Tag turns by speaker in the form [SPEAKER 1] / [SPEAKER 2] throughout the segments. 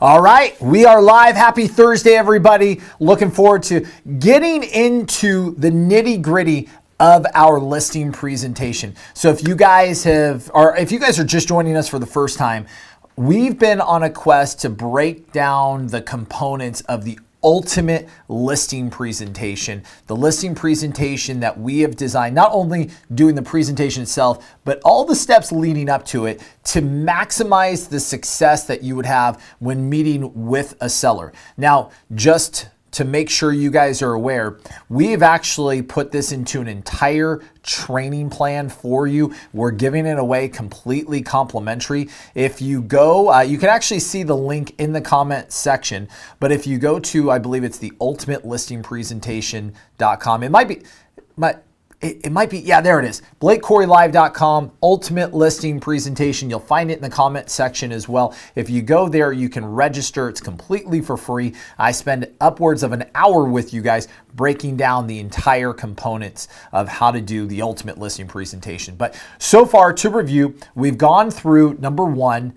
[SPEAKER 1] All right, we are live. Happy Thursday, everybody. Looking forward to getting into the nitty-gritty of our listing presentation. So if you guys are just joining us for the first time, we've been on a quest to break down the components of the ultimate listing presentation, the listing presentation that we have designed, not only doing the presentation itself, but all the steps leading up to it to maximize the success that you would have when meeting with a seller. Now, just to make sure you guys are aware, we have actually put this into an entire training plan for you. We're giving it away completely complimentary. If you go, you can actually see the link in the comment section, but if you go to, I believe it's the ultimatelistingpresentation.com, it might be, yeah, there it is. BlakeCoryLive.com, ultimate listing presentation. You'll find it in the comment section as well. If you go there, you can register. It's completely for free. I spend upwards of an hour with you guys breaking down the entire components of how to do the ultimate listing presentation. But so far, to review, we've gone through number one,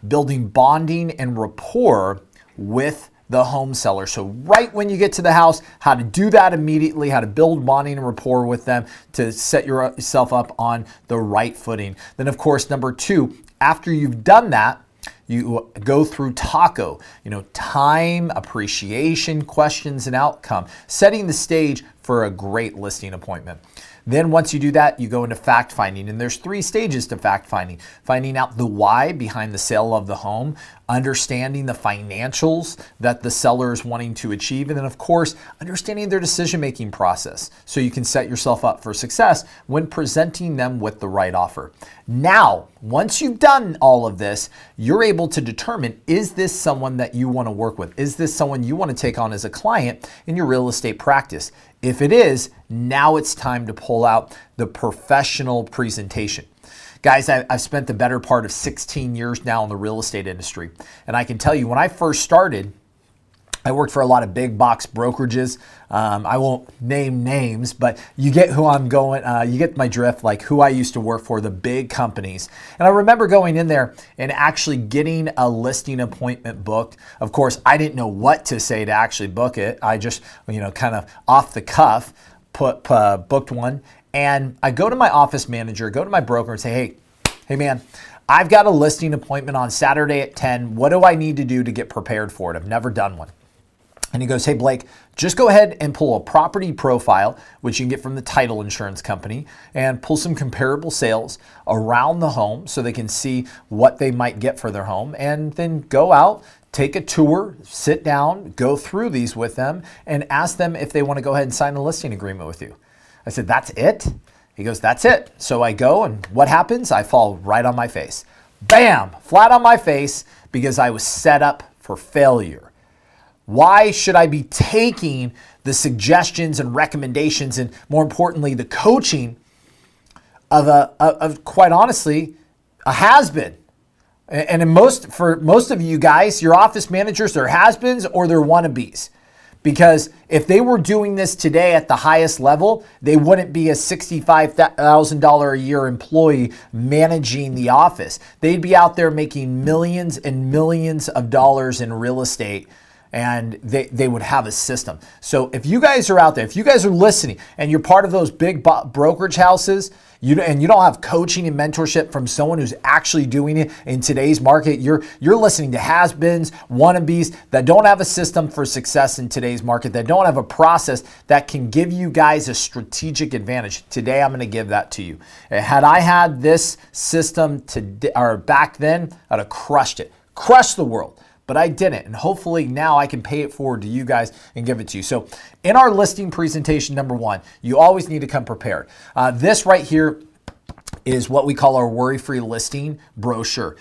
[SPEAKER 1] building bonding and rapport with the home seller. So right when you get to the house, how to do that immediately, how to build bonding and rapport with them to set yourself up on the right footing. Then of course, number two, after you've done that, you go through TACO, time, appreciation, questions, and outcome, setting the stage for a great listing appointment. Then once you do that, you go into fact finding, and there's three stages to fact finding. Finding out the why behind the sale of the home, understanding the financials that the seller is wanting to achieve, and then of course, understanding their decision-making process so you can set yourself up for success when presenting them with the right offer. Now, once you've done all of this, you're able to determine, is this someone that you want to work with? Is this someone you want to take on as a client in your real estate practice? If it is, now it's time to pull out the professional presentation. Guys, I've spent the better part of 16 years now in the real estate industry. And I can tell you, when I first started, I worked for a lot of big box brokerages. I won't name names, but you get who I'm going, you get my drift, like who I used to work for, the big companies. And I remember going in there and actually getting a listing appointment booked. Of course, I didn't know what to say to actually book it. I just, kind of off the cuff, booked one. And I go to my office manager, go to my broker and say, hey man, I've got a listing appointment on Saturday at 10. What do I need to do to get prepared for it? I've never done one. And he goes, hey, Blake, just go ahead and pull a property profile, which you can get from the title insurance company, and pull some comparable sales around the home so they can see what they might get for their home. And then go out, take a tour, sit down, go through these with them, and ask them if they want to go ahead and sign a listing agreement with you. I said, that's it? He goes, that's it. So I go, and what happens? I fall right on my face. Bam! Flat on my face because I was set up for failure. Why should I be taking the suggestions and recommendations and, more importantly, the coaching of quite honestly, a has-been? And for most of you guys, your office managers, they're has-beens or they're wannabes. Because if they were doing this today at the highest level, they wouldn't be a $65,000 a year employee managing the office. They'd be out there making millions and millions of dollars in real estate, and they would have a system. So if you guys are out there, if you guys are listening and you're part of those big brokerage houses, and you don't have coaching and mentorship from someone who's actually doing it in today's market, you're listening to has-beens, wannabes that don't have a system for success in today's market, that don't have a process that can give you guys a strategic advantage. Today, I'm going to give that to you. Had I had this system back then, I'd have crushed the world. But I didn't, and hopefully now I can pay it forward to you guys and give it to you. So in our listing presentation, number one, you always need to come prepared. This right here is what we call our Worry-free Listing Brochure.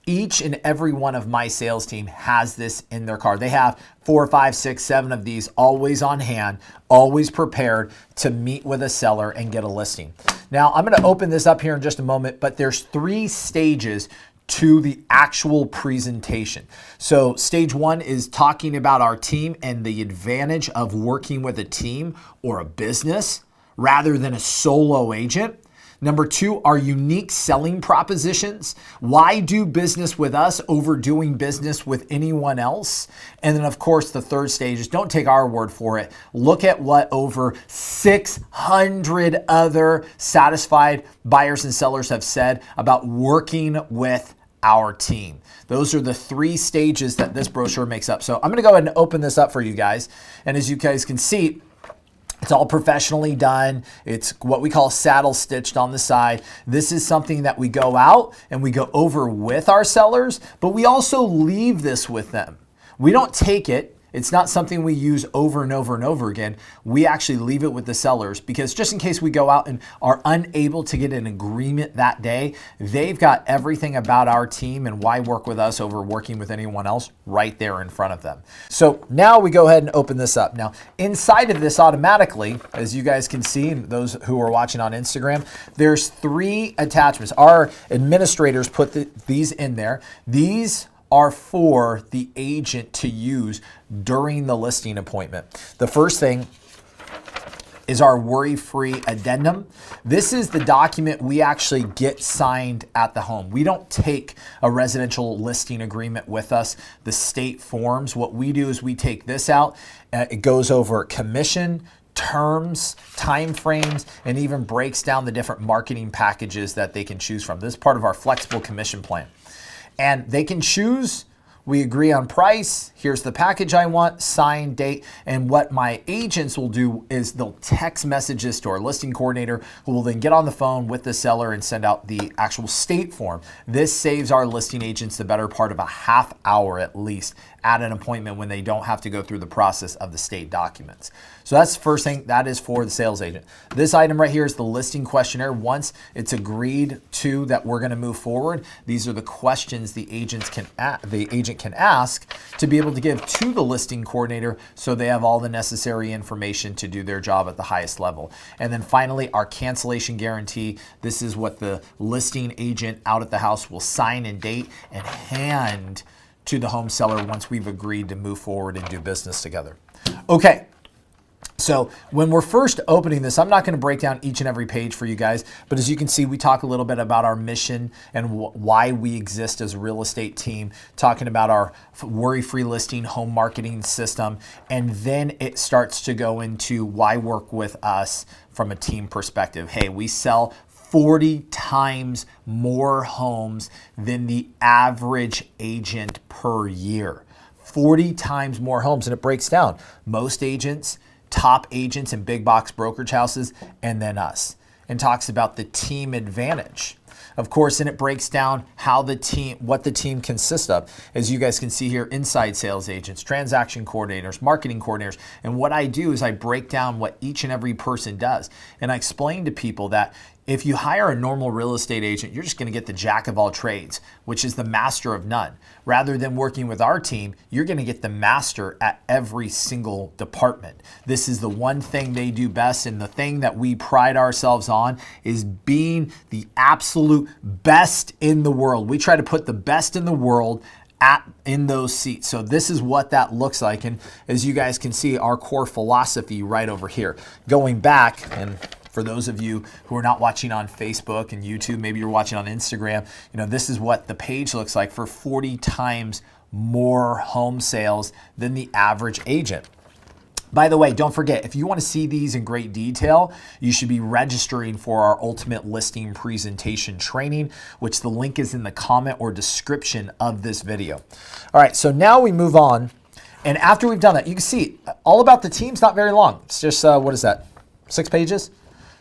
[SPEAKER 1] Each and every one of my sales team has this in their car. They have 4, 5, 6, 7 of these always on hand, always prepared to meet with a seller and get a listing. Now, I'm going to open this up here in just a moment, but there's 3 stages to the actual presentation. So stage 1 is talking about our team and the advantage of working with a team or a business rather than a solo agent. Number 2, our unique selling propositions. Why do business with us over doing business with anyone else? And then, of course, the third stage is don't take our word for it. Look at what over 600 other satisfied buyers and sellers have said about working with our team. Those are the 3 stages that this brochure makes up. So I'm going to go ahead and open this up for you guys. And as you guys can see, it's all professionally done. It's what we call saddle stitched on the side. This is something that we go out and we go over with our sellers, but we also leave this with them. We don't take it. It's not something we use over and over and over again. We actually leave it with the sellers because just in case we go out and are unable to get an agreement that day, they've got everything about our team and why work with us over working with anyone else right there in front of them. So now we go ahead and open this up. Now, inside of this automatically, as you guys can see, and those who are watching on Instagram, there's 3 attachments. Our administrators put these in there. These are for the agent to use during the listing appointment. The first thing is our worry-free addendum. This is the document we actually get signed at the home. We don't take a residential listing agreement with us, the state forms. What we do is we take this out. It goes over commission, terms, time frames, and even breaks down the different marketing packages that they can choose from. This is part of our flexible commission plan. And they can choose, we agree on price, here's the package I want, sign, date, and what my agents will do is they'll text messages to our listing coordinator who will then get on the phone with the seller and send out the actual state form. This saves our listing agents the better part of a half hour at least at an appointment when they don't have to go through the process of the state documents. So that's the first thing. That is for the sales agent. This item right here is the listing questionnaire. Once it's agreed to that we're going to move forward, these are the questions the agent can ask to be able to give to the listing coordinator so they have all the necessary information to do their job at the highest level. And then finally, our cancellation guarantee. This is what the listing agent out at the house will sign and date and hand to the home seller once we've agreed to move forward and do business together. Okay. So when we're first opening this, I'm not going to break down each and every page for you guys, but as you can see, we talk a little bit about our mission and why we exist as a real estate team, talking about our worry-free listing home marketing system, and then it starts to go into why work with us from a team perspective. Hey, we sell 40 times more homes than the average agent per year. 40 times more homes, and it breaks down. Most agents, top agents in big box brokerage houses, and then us, and talks about the team advantage. Of course, and it breaks down how what the team consists of. As you guys can see here, inside sales agents, transaction coordinators, marketing coordinators. And what I do is I break down what each and every person does. And I explain to people that if you hire a normal real estate agent, you're just going to get the jack of all trades, which is the master of none. Rather than working with our team, you're going to get the master at every single department. This is the one thing they do best, and the thing that we pride ourselves on is being the absolute best in the world. We try to put the best in the world in those seats. So this is what that looks like. And as you guys can see, our core philosophy right over here. Going back, and for those of you who are not watching on Facebook and YouTube, maybe you're watching on Instagram, this is what the page looks like for 40 times more home sales than the average agent. By the way, don't forget, if you want to see these in great detail, you should be registering for our Ultimate Listing Presentation Training, which the link is in the comment or description of this video. All right, so now we move on. And after we've done that, you can see all about the team's not very long. It's just, what is that, 6 pages?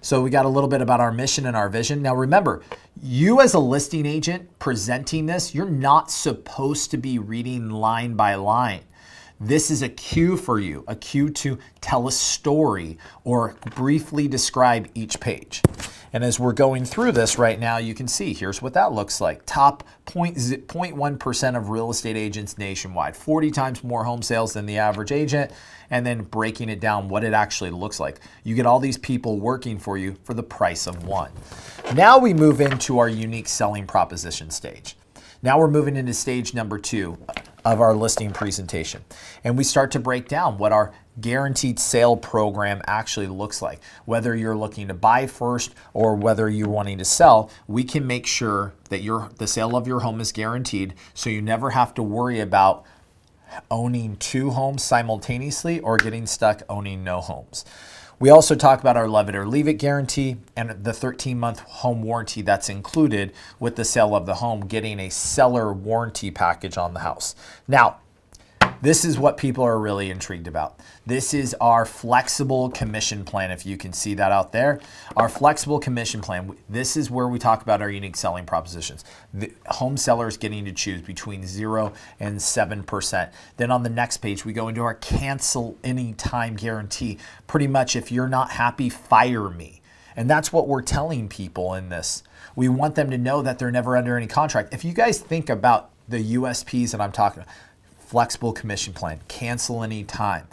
[SPEAKER 1] So we got a little bit about our mission and our vision. Now remember, you as a listing agent presenting this, you're not supposed to be reading line by line. This is a cue for you, a cue to tell a story or briefly describe each page. And as we're going through this right now, you can see here's what that looks like. Top 0.1% of real estate agents nationwide, 40 times more home sales than the average agent, and then breaking it down what it actually looks like. You get all these people working for you for the price of one. Now we move into our unique selling proposition stage. Now we're moving into stage number 2. of our listing presentation. And we start to break down what our guaranteed sale program actually looks like. Whether you're looking to buy first or whether you're wanting to sell, we can make sure that the sale of your home is guaranteed, so you never have to worry about owning 2 homes simultaneously or getting stuck owning no homes. We also talk about our love it or leave it guarantee and the 13-month home warranty that's included with the sale of the home, getting a seller warranty package on the house. Now, this is what people are really intrigued about. This is our flexible commission plan, if you can see that out there. Our flexible commission plan, this is where we talk about our unique selling propositions. The home sellers getting to choose between 0 and 7%. Then on the next page, we go into our cancel anytime guarantee. Pretty much, if you're not happy, fire me. And that's what we're telling people in this. We want them to know that they're never under any contract. If you guys think about the USPs that I'm talking about, flexible commission plan, cancel anytime,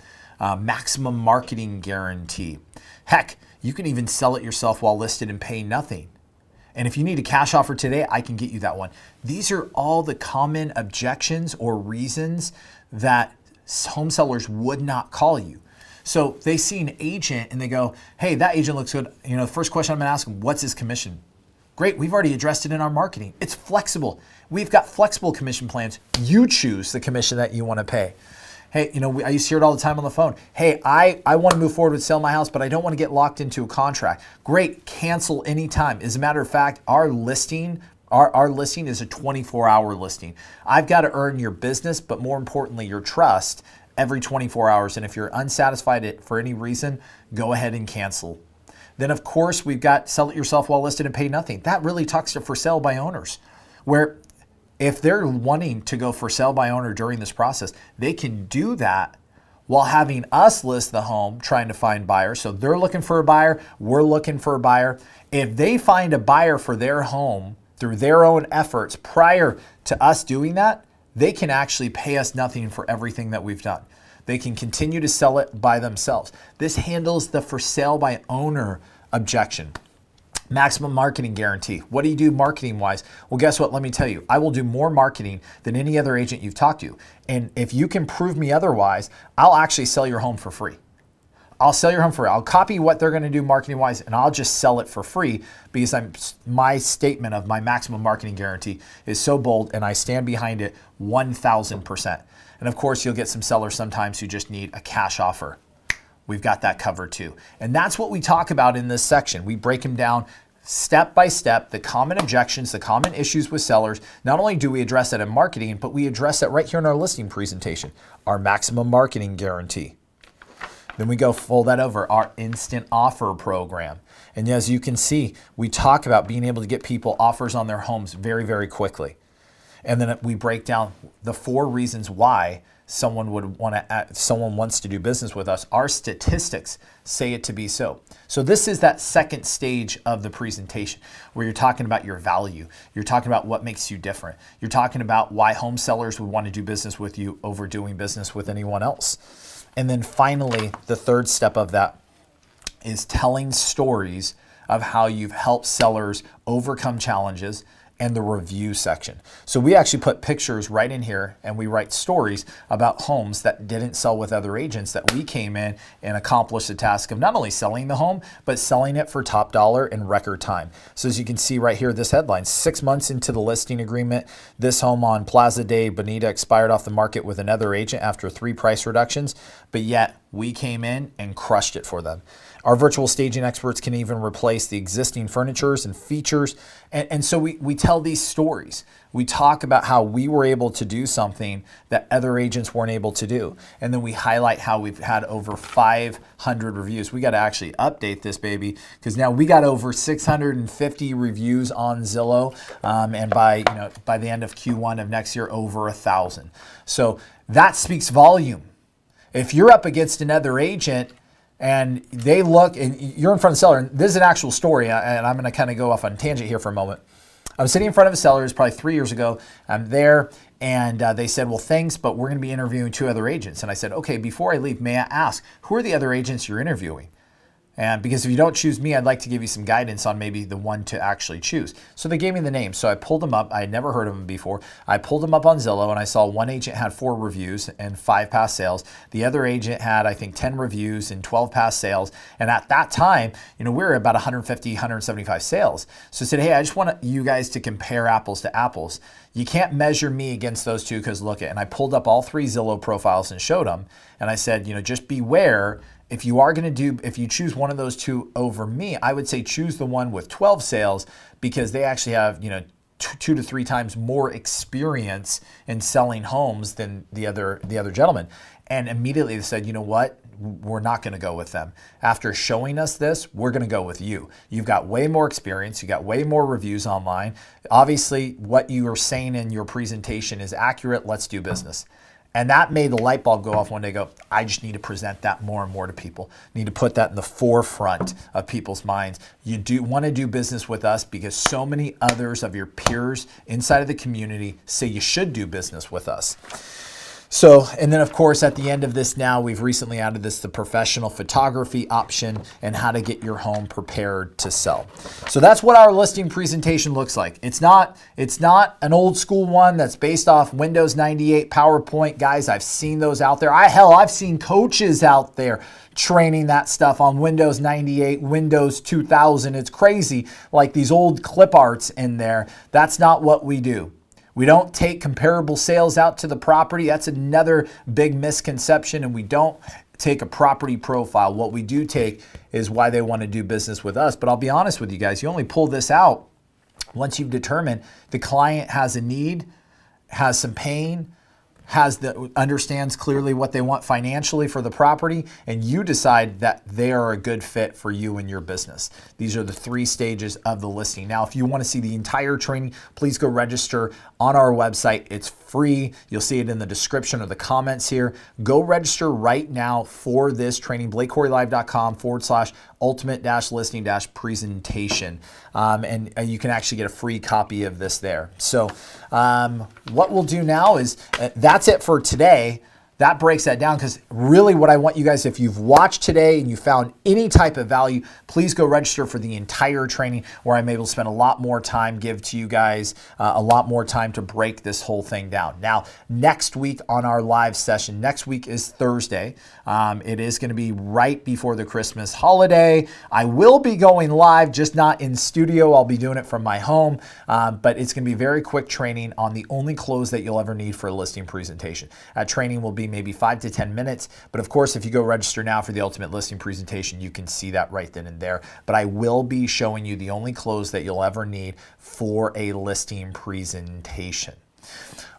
[SPEAKER 1] maximum marketing guarantee. Heck, you can even sell it yourself while listed and pay nothing. And if you need a cash offer today, I can get you that one. These are all the common objections or reasons that home sellers would not call you. So they see an agent and they go, hey, that agent looks good. You know, the first question I'm gonna ask them, what's his commission? Great, we've already addressed it in our marketing. It's flexible. We've got flexible commission plans. You choose the commission that you want to pay. Hey, you know, I used to hear it all the time on the phone. Hey, I want to move forward with sell my house, but I don't want to get locked into a contract. Great, cancel anytime. As a matter of fact, our listing is a 24-hour listing. I've got to earn your business, but more importantly, your trust every 24 hours. And if you're unsatisfied for any reason, go ahead and cancel. Then, of course, we've got sell it yourself while listed and pay nothing. That really talks to for sale by owners, where if they're wanting to go for sale by owner during this process, they can do that while having us list the home, trying to find buyers. So they're looking for a buyer, we're looking for a buyer. If they find a buyer for their home through their own efforts prior to us doing that, they can actually pay us nothing for everything that we've done. They can continue to sell it by themselves. This handles the for sale by owner objection. Maximum marketing guarantee. What do you do marketing wise? Well, guess what? Let me tell you, I will do more marketing than any other agent you've talked to. And if you can prove me otherwise, I'll actually sell your home for free. I'll sell your home for free. I'll copy what they're going to do marketing wise and I'll just sell it for free because my statement of my maximum marketing guarantee is so bold and I stand behind it 1,000%. And of course, you'll get some sellers sometimes who just need a cash offer. We've got that covered too. And that's what we talk about in this section. We break them down step by step, the common objections, the common issues with sellers. Not only do we address that in marketing, but we address that right here in our listing presentation, our maximum marketing guarantee. Then we go fold that over, our instant offer program. And as you can see, we talk about being able to get people offers on their homes very, very quickly. And then we break down the 4 reasons why someone wants to do business with us. Our statistics say it to be so. So this is that second stage of the presentation where you're talking about your value. You're talking about what makes you different. You're talking about why home sellers would want to do business with you over doing business with anyone else. And then finally, the third step of that is telling stories of how you've helped sellers overcome challenges and the review section. So we actually put pictures right in here and we write stories about homes that didn't sell with other agents that we came in and accomplished the task of not only selling the home, but selling it for top dollar in record time. So as you can see right here, this headline, 6 months into the listing agreement, this home on Plaza de Bonita expired off the market with another agent after 3 price reductions, but yet we came in and crushed it for them. Our virtual staging experts can even replace the existing furnitures and features. And so we tell these stories. We talk about how we were able to do something that other agents weren't able to do. And then we highlight how we've had over 500 reviews. We got to actually update this baby because now we got over 650 reviews on Zillow. And by the end of Q1 of next year, over 1,000. So that speaks volume. If you're up against another agent and they look, and you're in front of the seller, and this is an actual story, and I'm going to kind of go off on a tangent here for a moment. I'm sitting in front of a seller, it's probably 3 years ago. I'm there, and they said, well, thanks, but we're going to be interviewing 2 other agents. And I said, okay, before I leave, may I ask, who are the other agents you're interviewing? And because if you don't choose me, I'd like to give you some guidance on maybe the one to actually choose. So they gave me the name. So I pulled them up. I had never heard of them before. I pulled them up on Zillow and I saw one agent had 4 reviews and 5 past sales. The other agent had, I think, 10 reviews and 12 past sales. And at that time, we were about 150, 175 sales. So I said, hey, I just want you guys to compare apples to apples. You can't measure me against those two because look at, and I pulled up all 3 Zillow profiles and showed them. And I said, just beware. If you choose one of those 2 over me, I would say choose the one with 12 sales because they actually have, 2 to 3 times more experience in selling homes than the other gentleman. And immediately they said, you know what? We're not going to go with them. After showing us this, we're going to go with you. You've got way more experience. You got way more reviews online. Obviously, what you are saying in your presentation is accurate. Let's do business. And that made the light bulb go off one day. I just need to present that more and more to people. Need to put that in the forefront of people's minds. You do want to do business with us because so many others of your peers inside of the community say you should do business with us. So, and then of course, at the end of this now, we've recently added the professional photography option and how to get your home prepared to sell. So that's what our listing presentation looks like. It's not an old school one that's based off Windows 98 PowerPoint. Guys, I've seen those out there. I've seen coaches out there training that stuff on Windows 98, Windows 2000. It's crazy, like these old clip arts in there. That's not what we do. We don't take comparable sales out to the property. That's another big misconception. And we don't take a property profile. What we do take is why they want to do business with us. But I'll be honest with you guys, you only pull this out once you've determined the client has a need, has some pain, understands clearly what they want financially for the property, and you decide that they are a good fit for you and your business. These are the 3 stages of the listing. Now, if you want to see the entire training, please go register on our website. It's free. You'll see it in the description or the comments here. Go register right now for this training, blakecorylive.com/ultimate-listing-presentation. And you can actually get a free copy of this there. So what we'll do now is that's it for today. That breaks that down because really what I want you guys, if you've watched today and you found any type of value, please go register for the entire training where I'm able to spend a lot more time, give to you guys a lot more time to break this whole thing down. Now, next week on our live session, next week is Thursday. It is going to be right before the Christmas holiday. I will be going live, just not in studio. I'll be doing it from my home, but it's going to be very quick training on the only close that you'll ever need for a listing presentation. That training will be maybe 5 to 10 minutes. But of course, if you go register now for the ultimate listing presentation, you can see that right then and there. But I will be showing you the only close that you'll ever need for a listing presentation.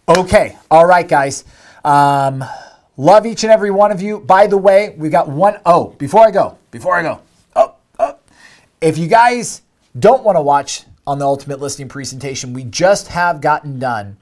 [SPEAKER 1] Okay. All right, guys. Love each and every one of you. By the way, we got one. Oh, before I go. If you guys don't want to watch on the ultimate listing presentation, we just have gotten done.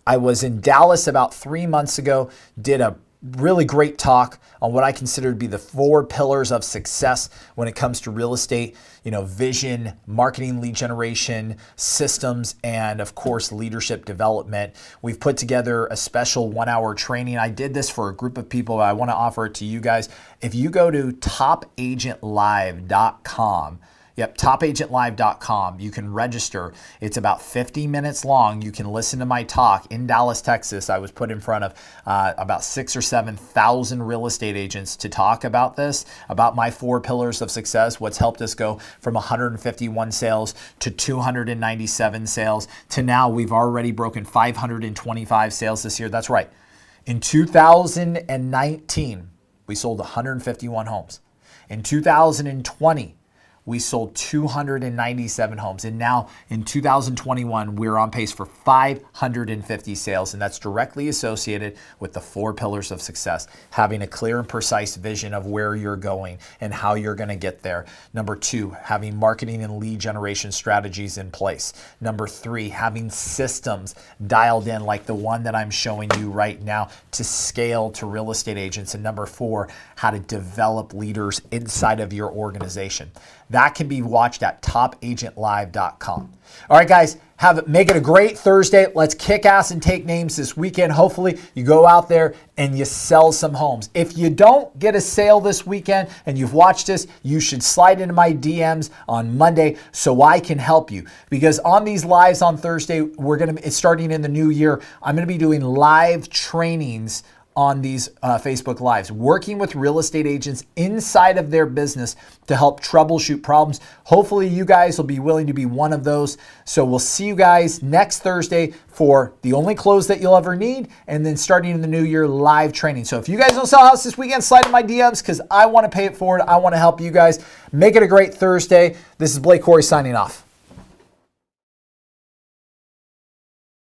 [SPEAKER 1] I was in Dallas about 3 months ago, did a really great talk on what I consider to be the 4 pillars of success when it comes to real estate, vision, marketing, lead generation, systems, and of course, leadership development. We've put together a special 1-hour training. I did this for a group of people. I want to offer it to you guys. If you go to topagentlive.com, yep, topagentlive.com. You can register. It's about 50 minutes long. You can listen to my talk in Dallas, Texas. I was put in front of about 6,000 or 7,000 real estate agents to talk about this, about my 4 pillars of success, what's helped us go from 151 sales to 297 sales to now we've already broken 525 sales this year. That's right. In 2019, we sold 151 homes. In 2020, we sold 297 homes. And now in 2021, we're on pace for 550 sales. And that's directly associated with the 4 pillars of success. Having a clear and precise vision of where you're going and how you're going to get there. Number 2, having marketing and lead generation strategies in place. Number 3, having systems dialed in like the one that I'm showing you right now to scale to real estate agents. And number 4, how to develop leaders inside of your organization. that can be watched at topagentlive.com. All right, guys, make it a great Thursday. Let's kick ass and take names this weekend. Hopefully you go out there and you sell some homes. If you don't get a sale this weekend and you've watched this, you should slide into my DMs on Monday so I can help you. Because on these lives on Thursday, it's starting in the new year, I'm going to be doing live trainings on these Facebook Lives, working with real estate agents inside of their business to help troubleshoot problems. Hopefully you guys will be willing to be one of those. So we'll see you guys next Thursday for the only close that you'll ever need, and then starting in the new year, live training. So if you guys don't sell a house this weekend, slide in my DMs because I want to pay it forward. I want to help you guys. Make it a great Thursday. This is Blake Cory signing off.